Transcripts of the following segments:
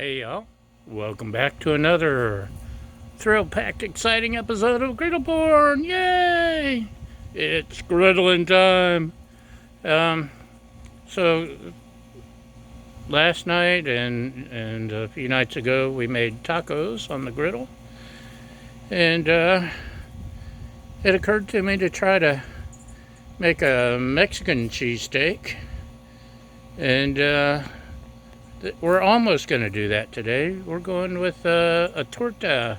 Hey y'all, welcome back to another thrill-packed, exciting episode of Griddle Porn! Yay! It's griddling time. So last night and a few nights ago we made tacos on the griddle, and it occurred to me to try to make a Mexican cheesesteak, and we're almost going to do that today. We're going with a torta,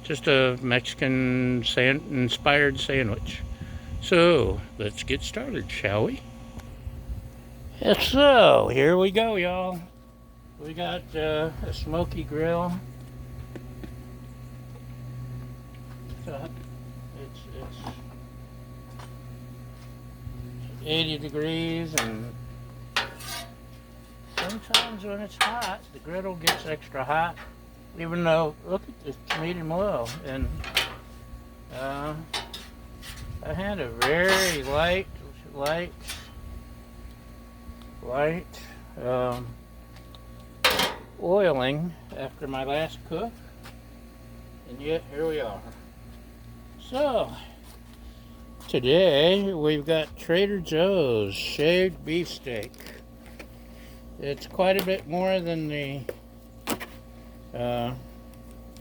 just a Mexican inspired sandwich. So let's get started, shall we? So here we go, y'all. We got a smoky grill. So it's 80 degrees, and sometimes when it's hot, the griddle gets extra hot, even though, look at this, medium low. And I had a very light oiling after my last cook, and yet here we are. So today we've got Trader Joe's shaved beefsteak. It's quite a bit more than the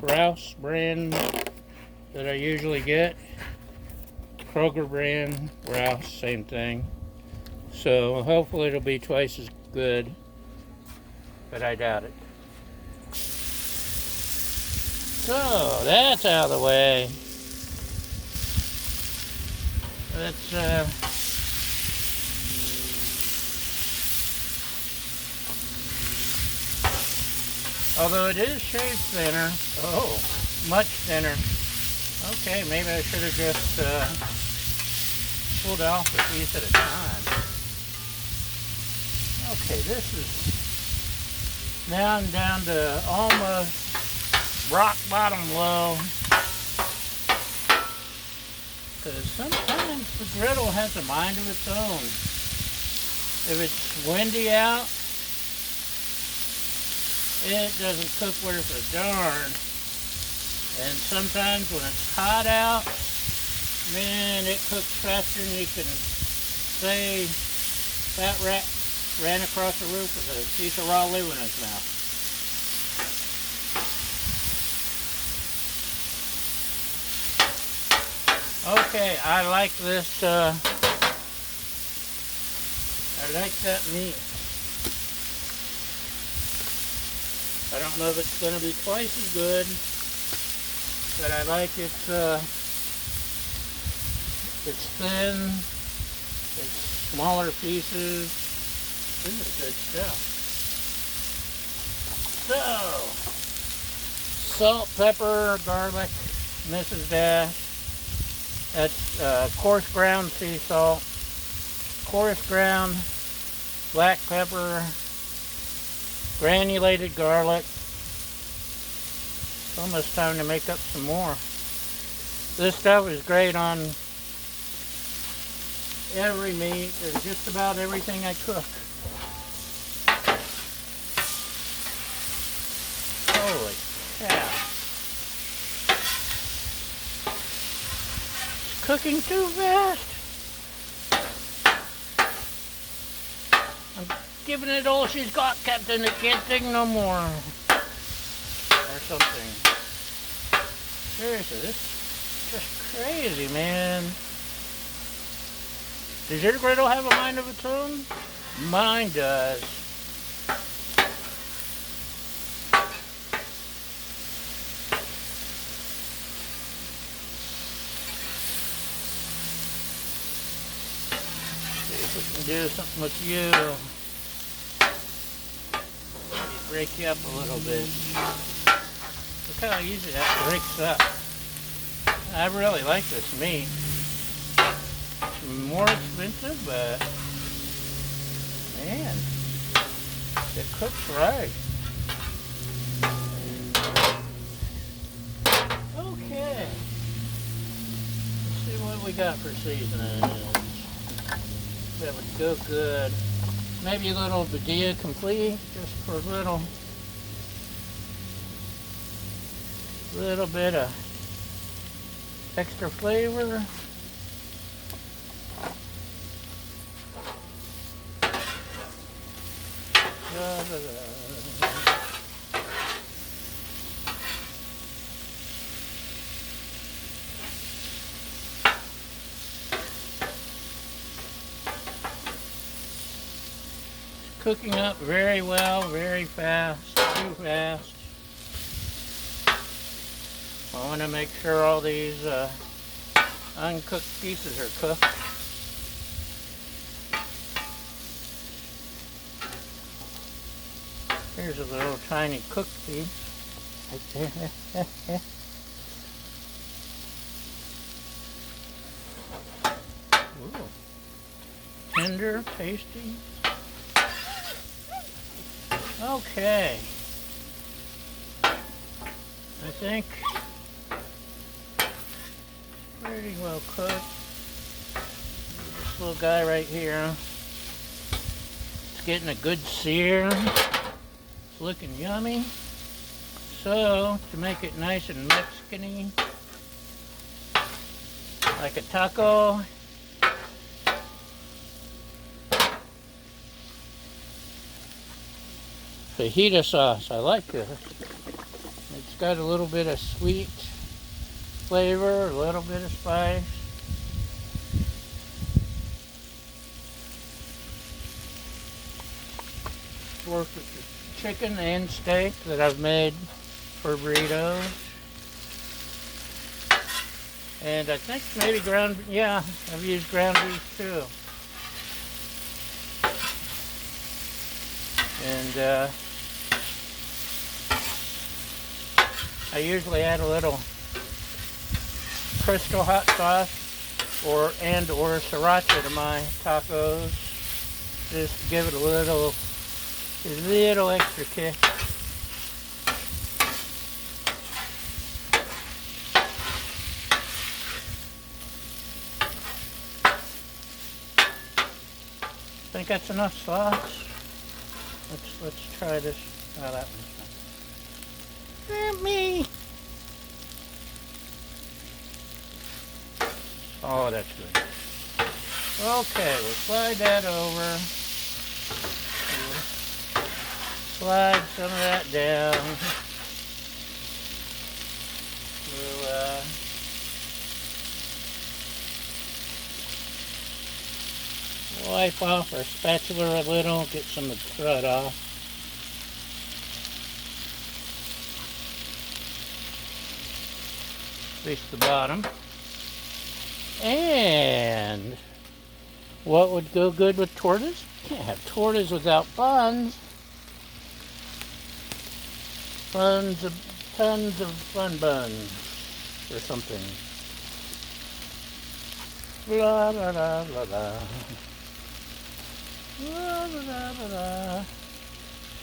Rouse brand that I usually get. Kroger brand, Rouse, same thing. So hopefully it'll be twice as good, but I doubt it. So that's out of the way. Let's although it is shaved thinner. Oh, much thinner. Okay, maybe I should have just pulled off a piece at a time. Okay, this is now down to almost rock bottom low. Because sometimes the griddle has a mind of its own. If it's windy out, it doesn't cook worth a darn. And sometimes when it's hot out, man, it cooks faster than you can say. That rat ran across the roof with a piece of raw liver in his mouth. Okay, I like this, I like that meat. I don't know if it's going to be twice as good, but I like it's thin, it's smaller pieces. This is good stuff. So, salt, pepper, garlic, Mrs. Dash. That's coarse ground sea salt, coarse ground black pepper, granulated garlic. It's almost time to make up some more. This stuff is great on every meat and just about everything I cook. Holy cow. It's cooking too fast. I'm giving it all she's got, Captain. It can't take no more. Or something. Seriously, this is just crazy, man. Does your griddle have a mind of its own? Mine does. See if we can do something with you. Break you up a little bit. Look how easy that breaks up. I really like this meat. It's more expensive, but man, it cooks right. Okay. Let's see what we got for seasonings. That would go good maybe a little badilla complete, just for a little bit of extra flavor. Cooking up very well, very fast, too fast. I want to make sure all these uncooked pieces are cooked. Here's a little tiny cooked piece right there. Ooh. Tender, tasty. Okay. I think pretty well cooked. This little guy right here, it's getting a good sear. It's looking yummy. So, to make it nice and Mexican-y, like a taco, fajita sauce. I like it. It's got a little bit of sweet flavor, a little bit of spice. Work with the chicken and steak that I've made for burritos. And I think maybe I've used ground beef too. And I usually add a little Crystal hot sauce or sriracha to my tacos, just to give it a little extra kick. I think that's enough sauce. Let's try this. Oh, that one's not. Me. Oh, that's good. Okay, we'll slide that over. Slide some of that down. We'll wipe off our spatula a little, get some of the crud off. At least the bottom. And what would go good with tortas? Can't have tortas without buns. Tons of fun buns or something. Blah blah blah blah blah. Blah blah blah blah.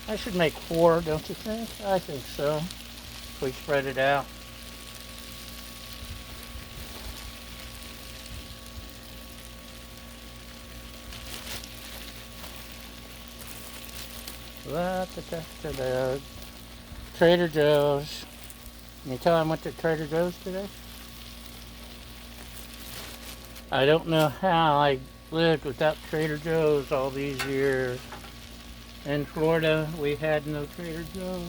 I should make 4, don't you think? I think so. If we spread it out. Trader Joe's. Can you tell I went to Trader Joe's today? I don't know how I lived without Trader Joe's all these years. In Florida, we had no Trader Joe's.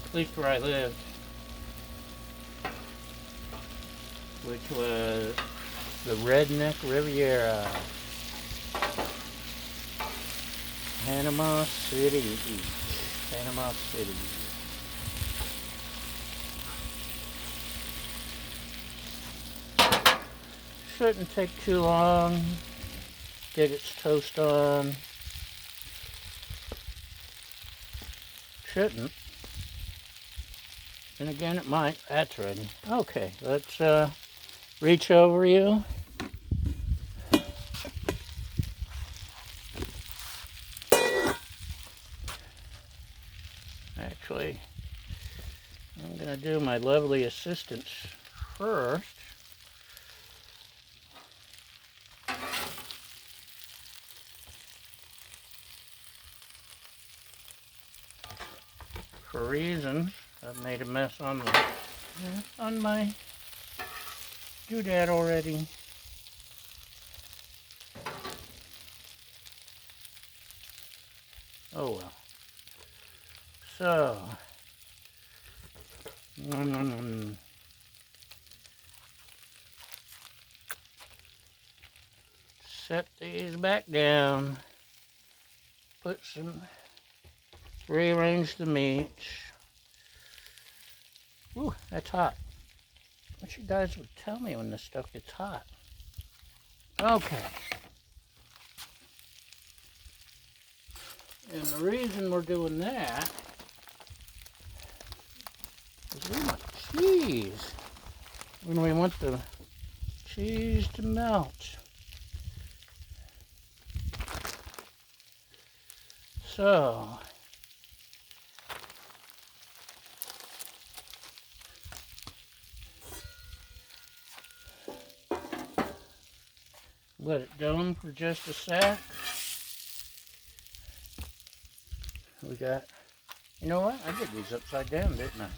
At least where I lived. Which was the Redneck Riviera. Panama City. Panama City. Shouldn't take too long. Get its toast on. Shouldn't. And again, it might. That's ready. Okay, let's reach over you. Actually, I'm going to do my lovely assistants first. for reasons. I've made a mess on my doodad already. Oh well. So, set these back down. Rearrange the meat. Ooh, that's hot. I wish you guys would tell me when this stuff gets hot. Okay. And the reason we're doing that is we want cheese. When we want the cheese to melt. So, let it down for just a sec. We got, you know what? I did these upside down, didn't I?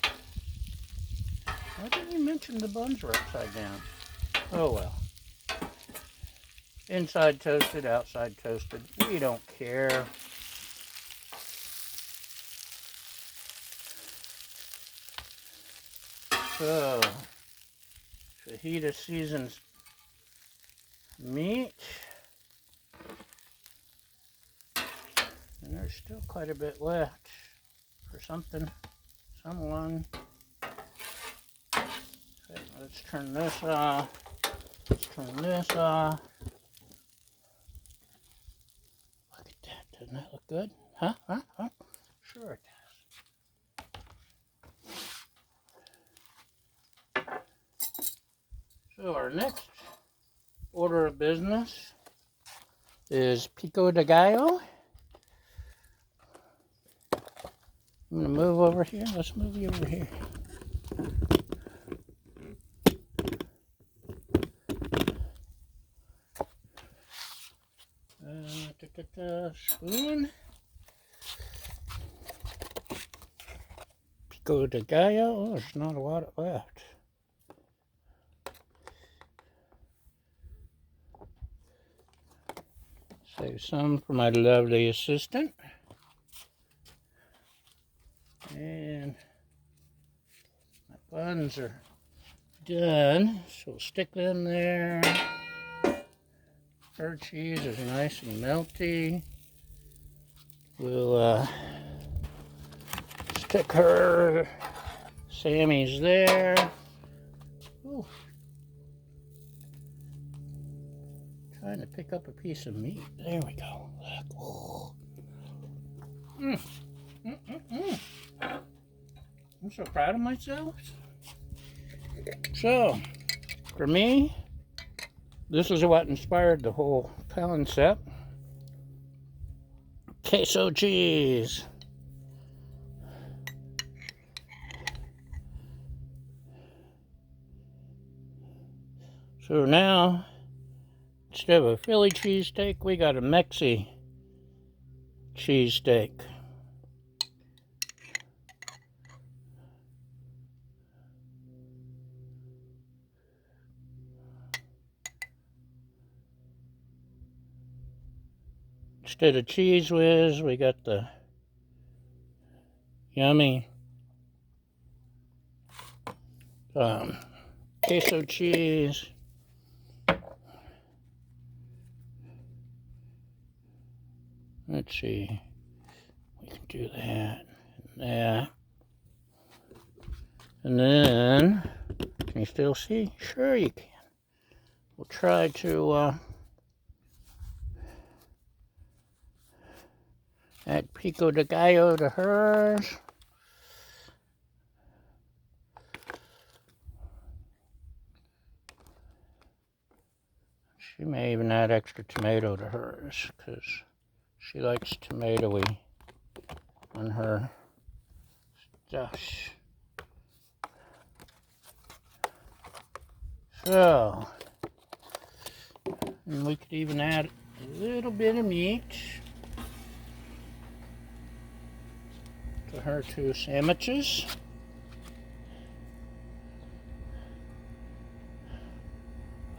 Why didn't you mention the buns were upside down? Oh well. Inside toasted, outside toasted. We don't care. So, fajita seasons meat. And there's still quite a bit left for someone. Okay, let's turn this off. Let's turn this off. Look at that. Doesn't that look good? Huh? Sure it does. So our next order of business is pico de gallo. I'm going to move over here. Let's move you over here. Spoon. Pico de gallo. Oh, there's not a lot left. Save some for my lovely assistant. And my buns are done, so we'll stick them there. Her cheese is nice and melty. We'll stick her Sammy's there. Ooh. Trying to pick up a piece of meat. There we go. Look. I'm so proud of myself. So, for me, this is what inspired the whole concept. Queso cheese. So now, instead of a Philly cheesesteak, we got a Mexi cheesesteak. Instead of Cheese Whiz, we got the yummy queso cheese. Let's see, we can do that and that. And then, can you still see? Sure you can. We'll try to add pico de gallo to hers. She may even add extra tomato to hers because she likes tomatoey on her stuff. So, and we could even add a little bit of meat. for her 2 sandwiches.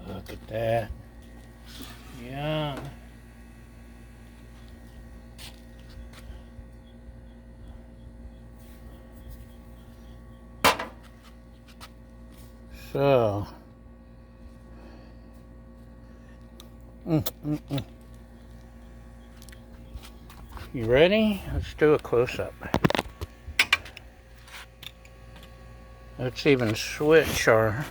Look at that. Yum. So, you ready? Let's do a close-up. Let's even switch our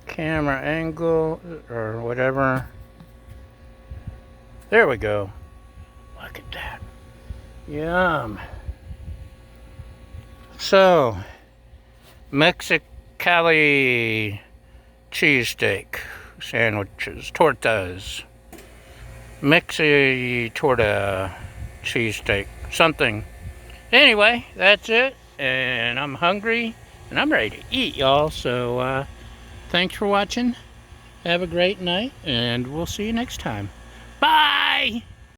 camera angle or whatever. There we go. Look at that. Yum. So, Mexicali cheesesteak sandwiches, tortas. Torta cheesesteak, something. Anyway, that's it. And I'm hungry and I'm ready to eat, y'all. So, thanks for watching. Have a great night and we'll see you next time. Bye!